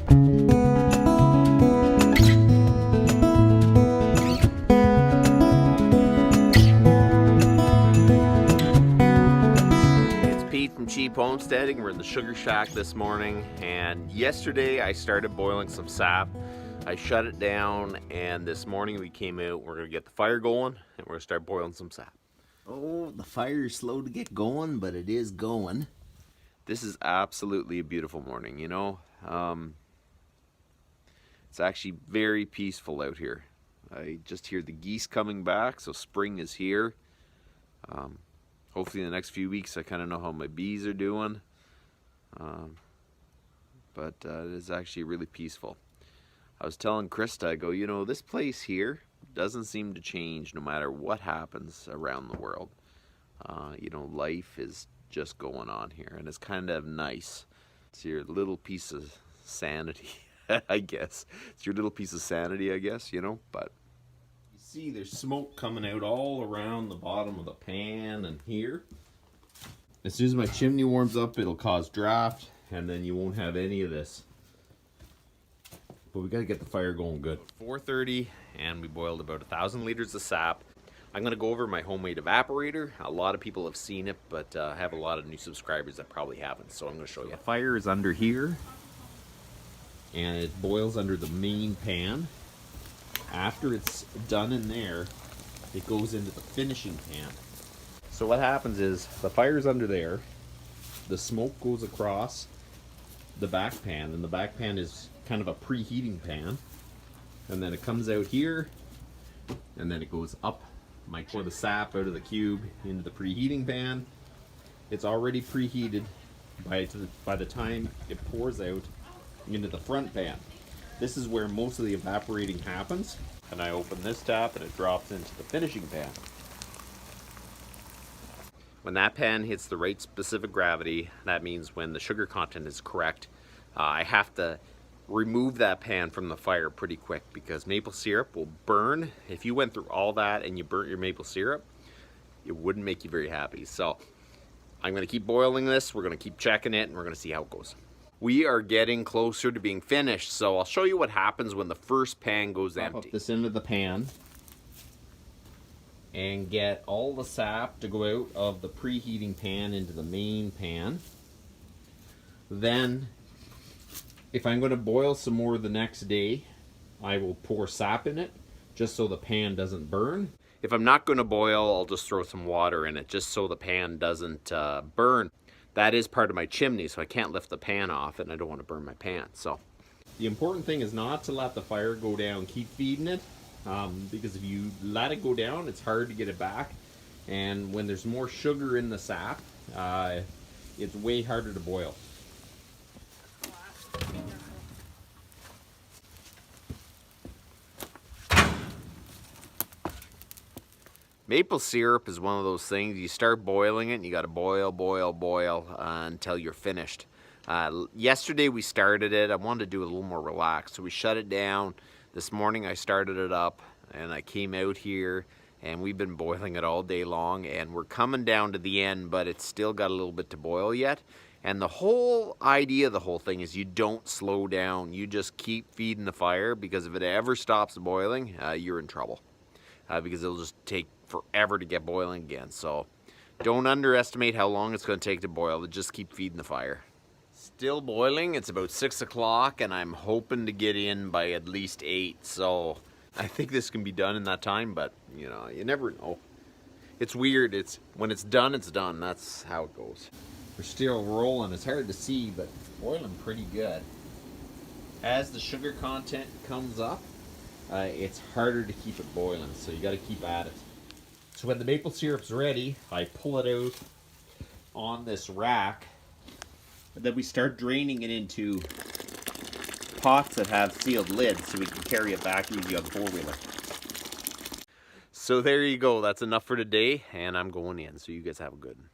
Cheap homesteading. We're in the sugar shack this morning, and yesterday I started boiling some sap. I shut it down, and this morning we came out. We're gonna get the fire going, and we're gonna start boiling some sap. Oh, the fire is slow to get going, but it is going. This is absolutely a beautiful morning, you know. It's actually very peaceful out here. I just hear the geese coming back, so spring is here. Hopefully in the next few weeks I kind of know how my bees are doing. But it is actually really peaceful. I was telling Krista, I go, you know, this place here doesn't seem to change no matter what happens around the world. You know, life is just going on here, and it's kind of nice. It's your little piece of sanity, I guess. It's your little piece of sanity, I guess, you know, but see, there's smoke coming out all around the bottom of the pan and here. As soon as my chimney warms up, it'll cause draft, and then you won't have any of this. But we got to get the fire going good. 4:30, and we boiled about 1,000 liters of sap. I'm going to go over my homemade evaporator. A lot of people have seen it, but I have a lot of new subscribers that probably haven't, so I'm going to show you. The fire is under here, and it boils under the main pan. After it's done in there, it goes into the finishing pan. So what happens is the fire's under there, the smoke goes across the back pan, and the back pan is kind of a preheating pan, and then it comes out here, and then it goes up. I pour the sap out of the cube into the preheating pan. It's already preheated by the time it pours out into the front pan. This is where most of the evaporating happens. And I open this tap and it drops into the finishing pan. When that pan hits the right specific gravity, that means when the sugar content is correct, I have to remove that pan from the fire pretty quick because maple syrup will burn. If you went through all that and you burnt your maple syrup, it wouldn't make you very happy. So I'm gonna keep boiling this, we're gonna keep checking it, and we're gonna see how it goes. We are getting closer to being finished, so I'll show you what happens when the first pan goes empty. Pop this into the pan and get all the sap to go out of the preheating pan into the main pan. Then, if I'm going to boil some more the next day, I will pour sap in it, just so the pan doesn't burn. If I'm not going to boil, I'll just throw some water in it, just so the pan doesn't burn. That is part of my chimney, so I can't lift the pan off, and I don't want to burn my pan. So the important thing is not to let the fire go down. Keep feeding it, because if you let it go down, it's hard to get it back. And when there's more sugar in the sap, it's way harder to boil. Maple syrup is one of those things, you start boiling it and you gotta boil until you're finished. Yesterday we started it. I wanted to do it a little more relaxed, so we shut it down. This morning I started it up and I came out here and we've been boiling it all day long, and we're coming down to the end, but it's still got a little bit to boil yet. And the whole idea of the whole thing is you don't slow down. You just keep feeding the fire, because if it ever stops boiling, you're in trouble. Because it'll just take forever to get boiling again. So don't underestimate how long it's going to take to boil. Just keep feeding the fire. Still boiling. It's about 6 o'clock, and I'm hoping to get in by at least 8. So I think this can be done in that time, but you know, you never know. It's weird. It's when it's done, it's done. That's how it goes. We're still rolling. It's hard to see, but boiling pretty good. As the sugar content comes up, it's harder to keep it boiling, so you got to keep at it. So when the maple syrup's ready, I pull it out on this rack, and then we start draining it into pots that have sealed lids so we can carry it back easy on the four-wheeler. So there you go. That's enough for today, and I'm going in, so you guys have a good one.